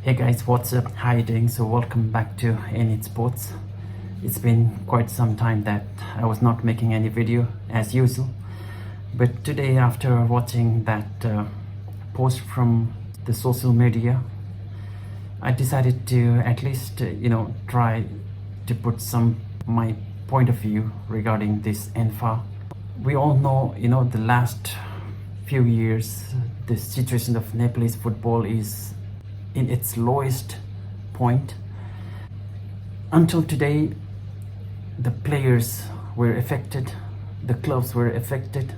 Hey guys, what's up? How you doing? So welcome back to ANFA Sports. It's been quite some time that I was not making any video as usual, but today after watching that post from the social media, I decided to at least try to put some my point of view regarding this ANFA. We all know the last few years the situation of Nepalese football is in its lowest point. Until today, the players were affected, the clubs were affected,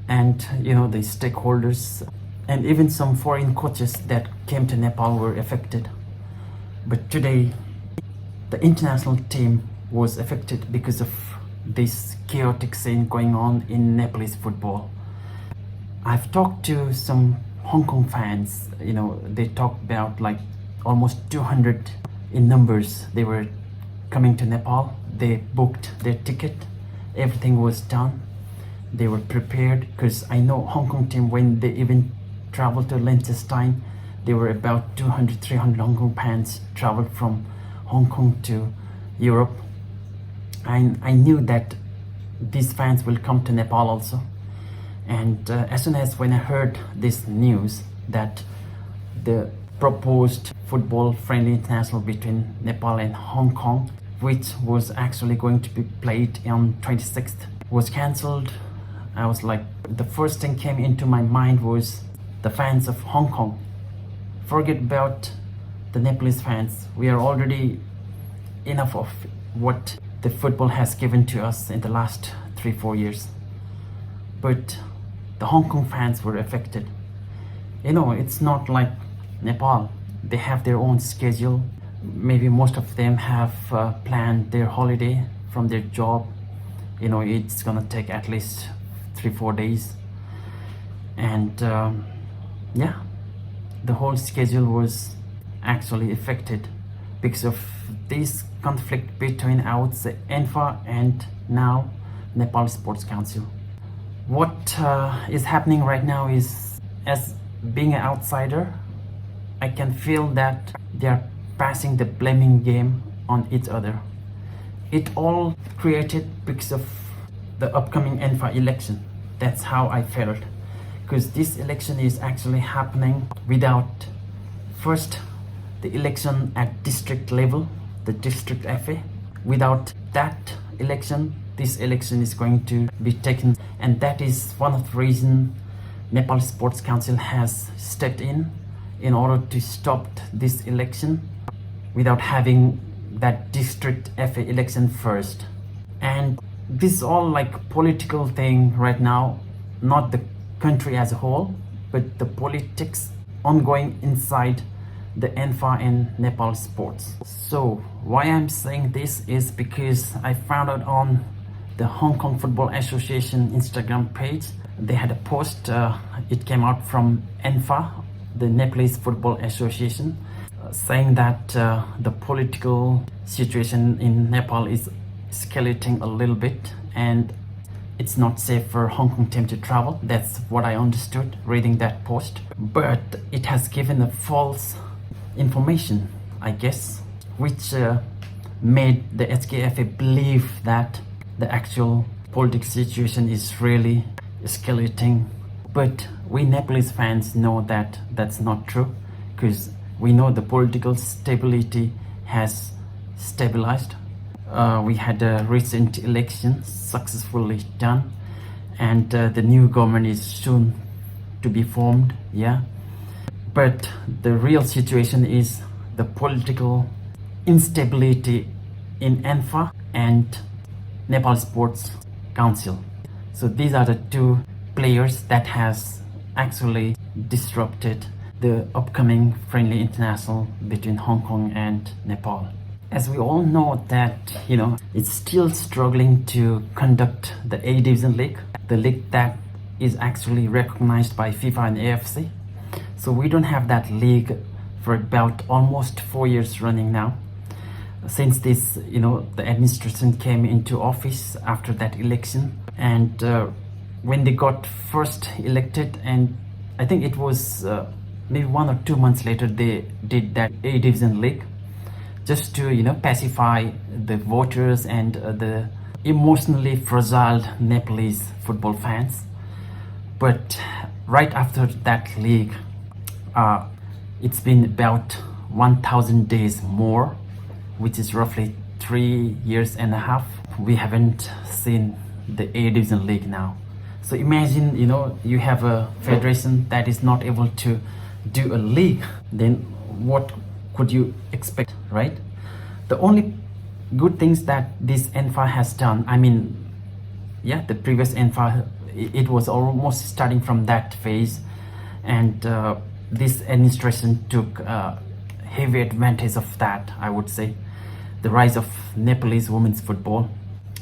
and the stakeholders and even some foreign coaches that came to Nepal were affected. But today, the international team was affected because of this chaotic scene going on in Nepalese football. I've talked to some Hong Kong fans, they talked about like almost 200 in numbers. They were coming to Nepal, they booked their ticket, everything was done, they were prepared, because I know Hong Kong team, when they even traveled to Liechtenstein, they were about 200-300 Hong Kong fans traveled from Hong Kong to Europe. I knew that these fans will come to Nepal also. And as soon as when I heard this news that the proposed football friendly international between Nepal and Hong Kong, which was actually going to be played on 26th, was cancelled, I was like, the first thing came into my mind was the fans of Hong Kong. Forget about the Nepalese fans. We are already enough of what the football has given to us in the last 3-4 years. But the Hong Kong fans were affected. It's not like Nepal. They have their own schedule. Maybe most of them have planned their holiday from their job. It's gonna take at least 3-4 days. And the whole schedule was actually affected because of this conflict between, I would say, ANFA and now Nepal Sports Council. What is happening right now is, as being an outsider, I can feel that they are passing the blaming game on each other. It all created because of the upcoming ANFA election. That's how I felt. Because this election is actually happening without first the election at district level, the district FA. Without that election, this election is going to be taken, and that is one of the reasons Nepal Sports Council has stepped in order to stop this election without having that district FA election first. And this is all like political thing right now, not the country as a whole, but the politics ongoing inside the ANFA and Nepal sports. So why I'm saying this is because I found out on the Hong Kong Football Association Instagram page, they had a post, it came out from ANFA, the Nepalese Football Association, saying that the political situation in Nepal is escalating a little bit and it's not safe for Hong Kong team to travel. That's what I understood reading that post. But it has given a false information, I guess, which made the HKFA believe that the actual political situation is really escalating. But we Nepalese fans know that that's not true, because we know the political stability has stabilized. We had a recent election successfully done, and the new government is soon to be formed, But the real situation is the political instability in ANFA and Nepal Sports Council. So these are the two players that has actually disrupted the upcoming friendly international between Hong Kong and Nepal. As we all know that, it's still struggling to conduct the A Division League, the league that is actually recognized by FIFA and AFC. So we don't have that league for about almost 4 years running now. Since this, the administration came into office after that election, and when they got first elected, and I think it was maybe 1 or 2 months later, they did that A Division League just to, pacify the voters and the emotionally fragile Nepalese football fans. But right after that league, it's been about 1,000 days more, which is roughly 3 years and a half. We haven't seen the A Division League now. So imagine, you have a federation that is not able to do a league, then what could you expect, right? The only good things that this ANFA has done, the previous ANFA, it was almost starting from that phase, and this administration took heavy advantage of that, I would say. The rise of Nepalese women's football,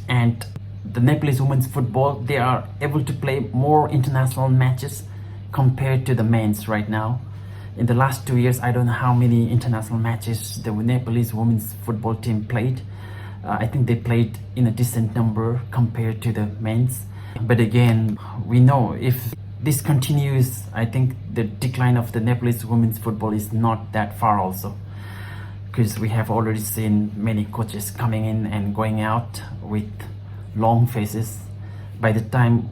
and the Nepalese women's football, they are able to play more international matches compared to the men's right now. In the last 2 years, I don't know how many international matches the Nepalese women's football team played. I think they played in a decent number compared to the men's. But again, we know if this continues, I think the decline of the Nepalese women's football is not that far also. Because we have already seen many coaches coming in and going out with long faces. By the time,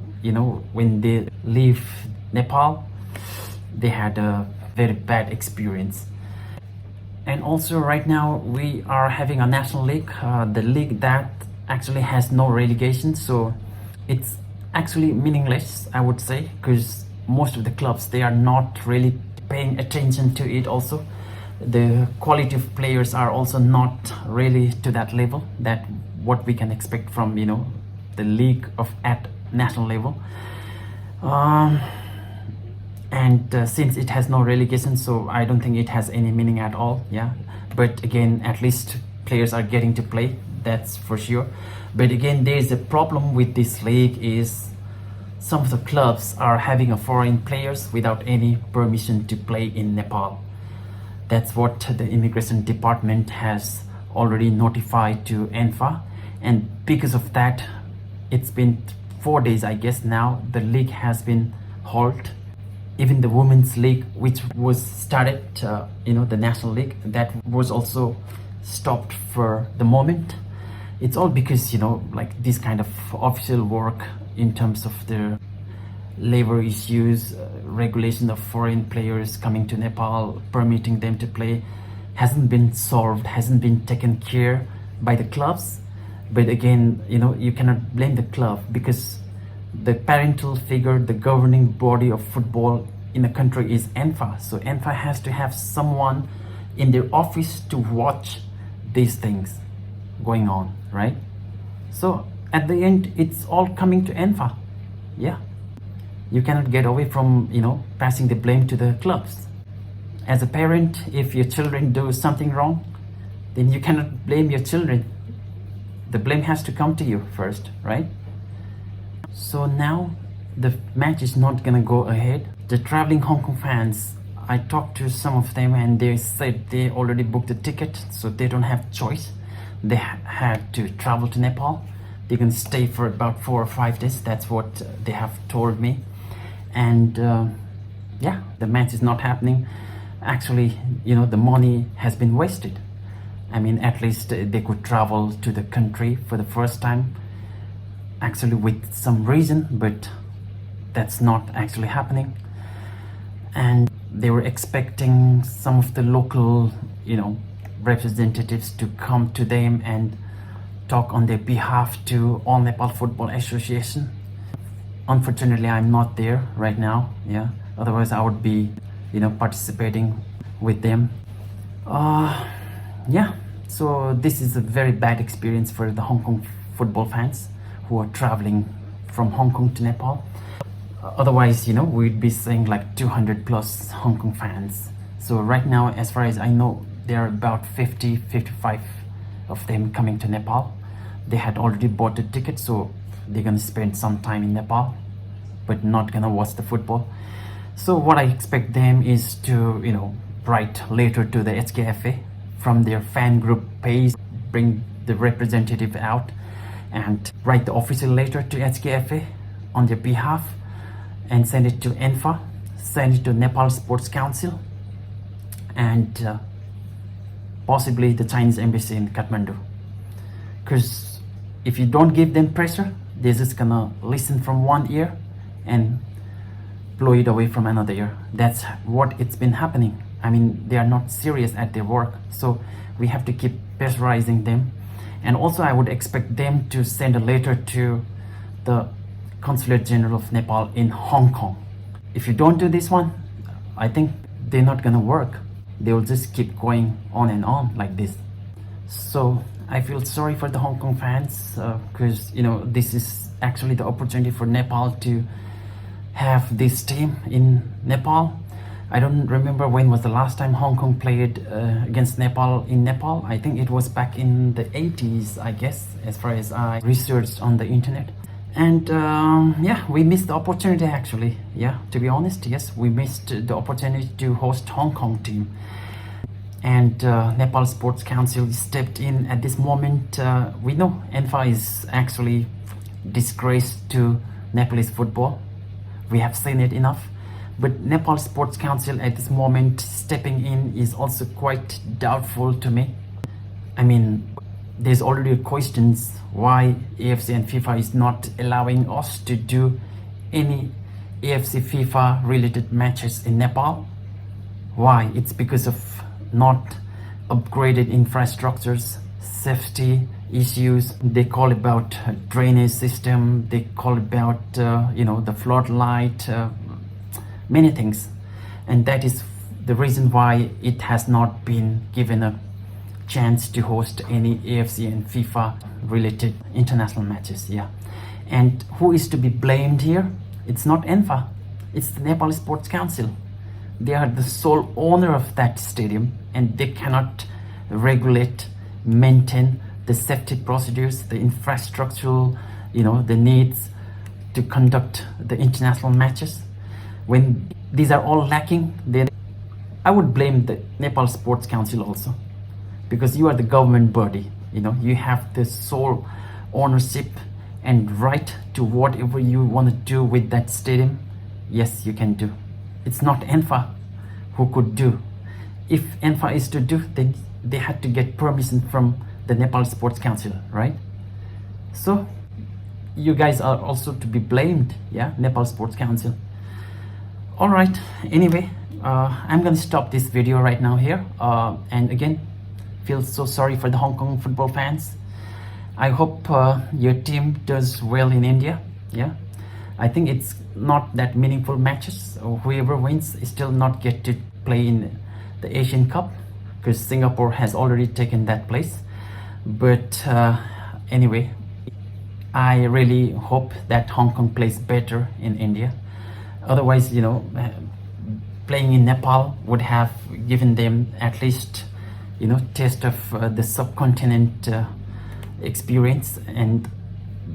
when they leave Nepal, they had a very bad experience. And also right now we are having a national league, the league that actually has no relegation, so it's actually meaningless, I would say, because most of the clubs, they are not really paying attention to it also. The quality of players are also not really to that level that what we can expect from the league at national level. Since it has no relegation, so I don't think it has any meaning at all. But again, at least players are getting to play, that's for sure. But again, there is a problem with this league is some of the clubs are having a foreign players without any permission to play in Nepal. That's what the immigration department has already notified to ANFA, and because of that, it's been 4 days, I guess now, the league has been halted. Even the women's league, which was started, the national league, that was also stopped for the moment. It's all because, this kind of official work in terms of the labor issues, regulation of foreign players coming to Nepal, permitting them to play, hasn't been solved, hasn't been taken care by the clubs. But again, you cannot blame the club, because the parental figure, the governing body of football in a country is ANFA. So ANFA has to have someone in their office to watch these things going on, right? So at the end, it's all coming to ANFA. You cannot get away from, passing the blame to the clubs. As a parent, if your children do something wrong, then you cannot blame your children. The blame has to come to you first, right? So now the match is not gonna go ahead. The traveling Hong Kong fans, I talked to some of them and they said they already booked the ticket, so they don't have choice. They had to travel to Nepal. They can stay for about 4 or 5 days. That's what they have told me. And the match is not happening. Actually, the money has been wasted. At least they could travel to the country for the first time, actually with some reason, but that's not actually happening. And they were expecting some of the local, representatives to come to them and talk on their behalf to All Nepal Football Association. Unfortunately, I'm not there right now. Otherwise I would be, participating with them. So this is a very bad experience for the Hong Kong football fans who are traveling from Hong Kong to Nepal. Otherwise, we'd be saying like 200 plus Hong Kong fans. So right now, as far as I know, there are about 50, 55 of them coming to Nepal. They had already bought the ticket, so they're gonna spend some time in Nepal, but not gonna watch the football. So what I expect them is to, write later to the HKFA from their fan group page, bring the representative out and write the official letter to HKFA on their behalf and send it to ANFA send it to Nepal Sports Council and possibly the Chinese embassy in Kathmandu. Because if you don't give them pressure, they're just gonna listen from one ear and blow it away from another ear. That's what it's been happening. I mean, they are not serious at their work, so we have to keep pressurizing them. And also I would expect them to send a letter to the Consulate General of Nepal in Hong Kong. If you don't do this one, I think they're not gonna work. They will just keep going on and on like this. So I feel sorry for the Hong Kong fans, because this is actually the opportunity for Nepal to have this team in Nepal. I don't remember when was the last time Hong Kong played against Nepal in Nepal. I think it was back in the 80s, I guess, as far as I researched on the internet. And yeah, we missed the opportunity actually. Yeah, to be honest, yes, we missed the opportunity to host Hong Kong team. And Nepal Sports Council stepped in at this moment. We know ANFA is actually disgrace to Nepalese football. We have seen it enough. But Nepal Sports Council at this moment stepping in is also quite doubtful to me. I mean, there's already questions why AFC and FIFA is not allowing us to do any AFC FIFA related matches in Nepal. Why? It's because of not upgraded infrastructures, safety issues. They call about drainage system, they call about the floodlight, many things. And that is the reason why it has not been given a chance to host any AFC and FIFA related international matches. Yeah, and who is to be blamed here? It's not ANFA, it's the Nepal Sports Council. They are the sole owner of that stadium, and they cannot regulate, maintain the safety procedures, the infrastructural, the needs to conduct the international matches. When these are all lacking, then I would blame the Nepal Sports Council also, because you are the government body. You have the sole ownership and right to whatever you want to do with that stadium. Yes, you can do. It's not ANFA who could do. If ANFA is to do, then they had to get permission from the Nepal Sports Council, right? So you guys are also to be blamed, yeah, Nepal Sports Council. All right, anyway, I'm gonna stop this video right now here. And again, feel so sorry for the Hong Kong football fans. I hope your team does well in India. Yeah, I think it's not that meaningful matches. Whoever wins still not get to play in the Asian Cup, because Singapore has already taken that place. But anyway, I really hope that Hong Kong plays better in India. Otherwise, playing in Nepal would have given them at least taste of the subcontinent experience, and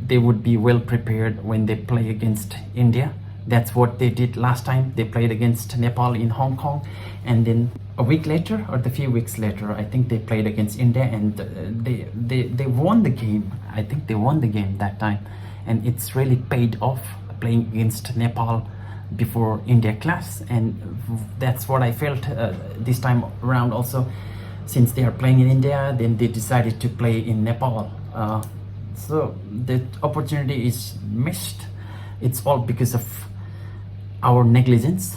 they would be well prepared when they play against India. That's what they did last time. They played against Nepal in Hong Kong, and then a week later or a few weeks later, I think they played against India, and they won the game. I think they won the game that time, and it's really paid off playing against Nepal before India class. And that's what I felt this time around also. Since they are playing in India, then they decided to play in Nepal. So the opportunity is missed. It's all because of our negligence.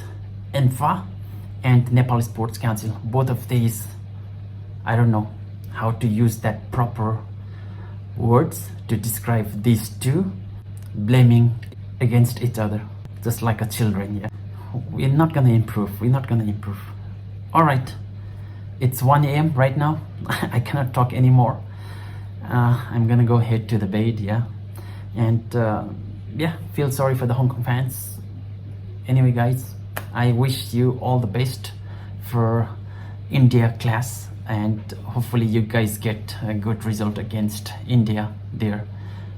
ANFA and Nepal Sports Council, both of these, I don't know how to use that proper words to describe these two, blaming against each other, just like a children. Yeah, we're not gonna improve. All right, it's 1 a.m. right now. I cannot talk anymore. I'm gonna go head to the bed. Yeah, and yeah, feel sorry for the Hong Kong fans. Anyway, guys, I wish you all the best for India class, and hopefully you guys get a good result against India there.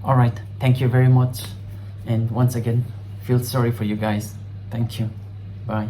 All right, thank you very much, and once again, feel sorry for you guys. Thank you. Bye.